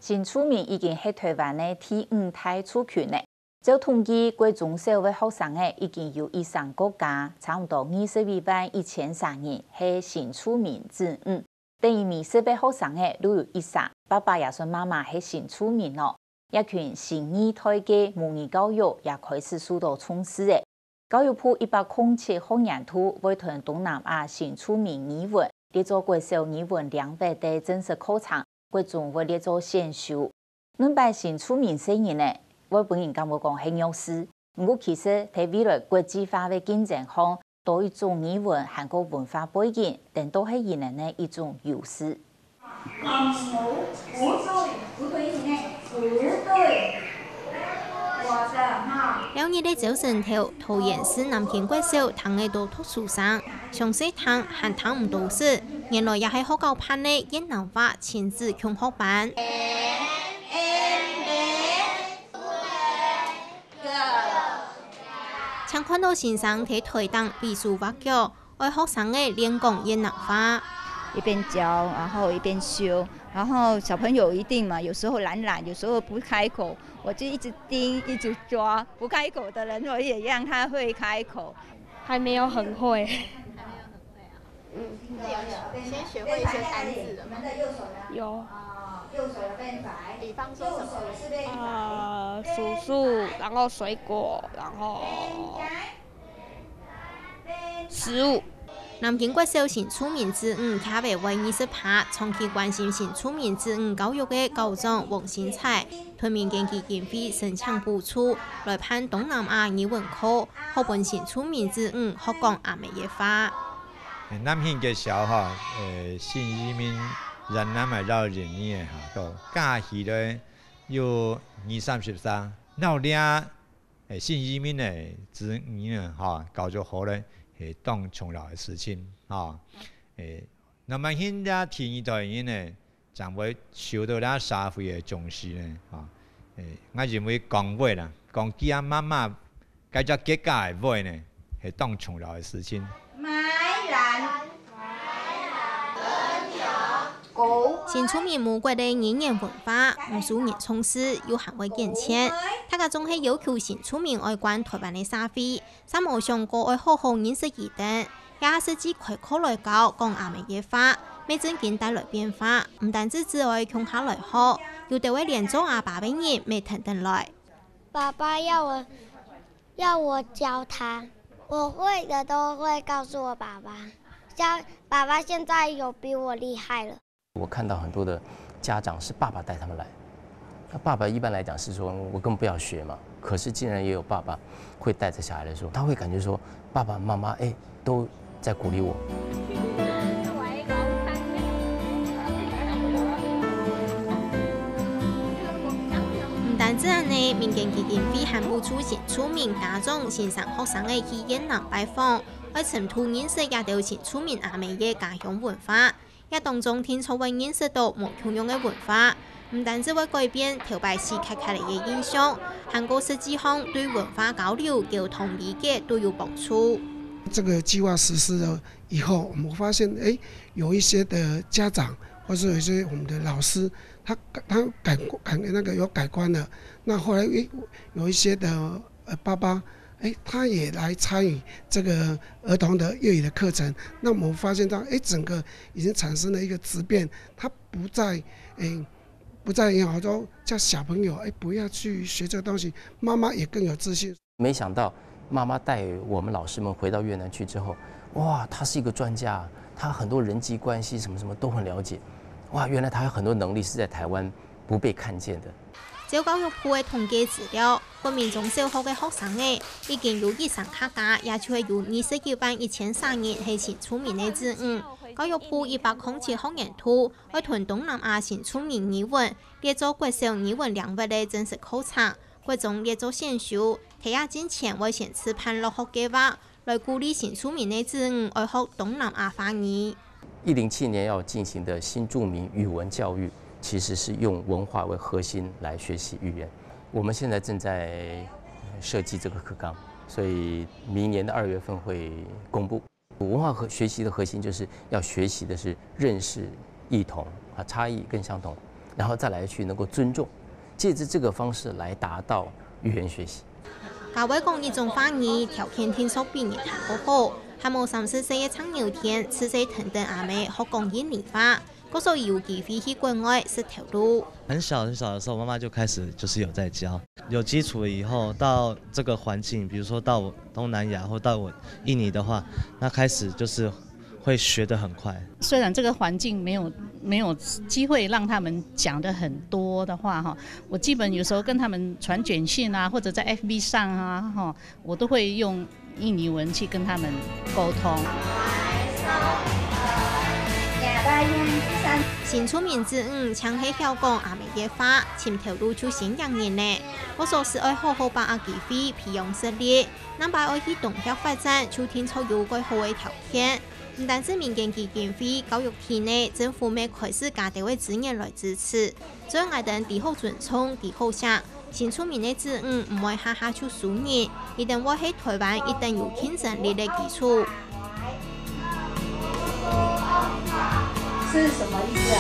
新厝面已经喺台湾的第5大厝群呢。照统计，国中小的学生已经有以上国家，差不多22.103人係新厝面之5。等於每400學生都有以上爸爸也算媽媽係新厝面咯。一群新二代嘅模擬教育也開始受到重視嘅。教育部107學年度會同東南亞新厝面語文列做國小語文200的正式課程，國中會列做先修。恁拜新厝面細人呢？我本人感覺講很有事，不過其實喺未來國際化嘅競爭上，多一種語文韓國文化背景，但都係人人的一種優勢。了日的早晨頭，桃園市南田國小堂嘅多讀書生，上細堂還堂唔到時，原來也係學校辦嘅越南話親子強學班。常看到先生喺台檔比數畫腳，為學生嘅練講越南話，一邊教，然後一邊修，然後小朋友一定嘛，有時候懶，有時候不開口，我就一直盯，一直抓，不開口的人我也讓他會開口。還沒有很會。先學會一些單字的嗎？有。右手有變白，比方說什麼？數數，然後水果，然後食物。南京國小新厝面之5卡為28，長期關心新厝面之5教育嘅校長王新彩，推民間基金會申請補助，來辦東南亞語文課，學本新厝面之5學講阿美耶話。南京嘅小學，新移民。人南咪繞人呢嚇，到假期咧有20-30老啲新移民咧子女呢嚇，教咗好咧係當重要嘅事情嚇。那麼現在第2代人呢，將會受到咧社會嘅重視咧嚇。我認為講話啦，講爹啊媽媽介咗結家嘅話呢，係當重要嘅事情。新厝面無國的語言文化，無數人從事，又行為健全。大家總係要求新厝面愛關台灣的社會，三無上過愛好好認識伊等，也是自開課來教講阿美耶話，未正經帶來變化。唔單止只愛窮下來學，有地位連做阿爸嘅人未等等來。爸爸要我教他，我會的都會告訴我爸爸。爸爸現在有比我厲害了。我看到很多的家長是爸爸帶他們來，那爸爸一般來講是說我根本不要學嘛，可是竟然也有爸爸會帶着小孩來說，他會感覺說爸爸媽媽都在鼓勵我。唔單止安尼，民間基金會還補助新厝面家長先生學生嘅去越南拜訪，為深度認識也到新厝面阿美嘅家鄉文化。也當中聽錯會認識到無同樣嘅文化，唔單止會改變頭擺時開嚟嘅印象，韓國實際上對文化交流、溝通理解都有幫助。這個計劃實施了以後，我們發現，有一些的家長，或者有一些我們的老師，他有改觀了。那後來有一些的爸爸。他也來參與這個兒童的粵語的課程，那我們發現到，整個已經產生了一個質變，他不再好多叫小朋友，不要去學這個東西，媽媽也更有自信。沒想到媽媽帶我們老師們回到越南去之後，哇，他是一個專家，他很多人際關係什麼什麼都很了解，哇，原來他有很多能力是在台灣不被看見的。照教育部嘅統計資料，國民中小學嘅學生已經有以上客家，也就係有29.103人係新厝面嘅之5。教育部107學年度會同東南亞新厝面語文列做國小語文200嘅正式課程，國中列做先修。睇下之前會先試辦落學計劃，來鼓勵新厝面嘅之5愛學東南亞話語。107年要進行的新住民語文教育，其實是用文化為核心來學習語言。我們現在正在設計這個課綱，所以明年的2月份會公布。文化學習的核心就是要學習的是認識異同啊，差異跟相同，然后再来去能够尊重，借着这个方式来达到语言学习。教委讲，一种发言条件听说比人还好好，还冇34岁嘅陈牛天，此岁疼等阿妹学讲印尼话，嗰时候有机会去国外识条路。很小的时候，妈妈就开始就是有在教，有基础了以后，到这个环境，比如说到我东南亚或到我印尼的话，那开始就是会学得很快。虽然这个环境没有机会让他们讲得很多的话哈，我基本有时候跟他们传简讯啊，或者在 FB 上啊哈，我都会用印尼文去跟他们沟通。新出名之抢起晓讲阿美嘅话，前条路出新人年呢。我说是爱好好把握机会培养实力，能把爱去动向发展，就天出有个好嘅条件。唔单止民间基金会、教育体内，政府咪开始加大嘅资源来支持，所以我哋伫好尊重、伫好想。新出名嘅子唔会下下就输人，一定会喺台湾一定有竞争力嘅基础。是什么意思啊？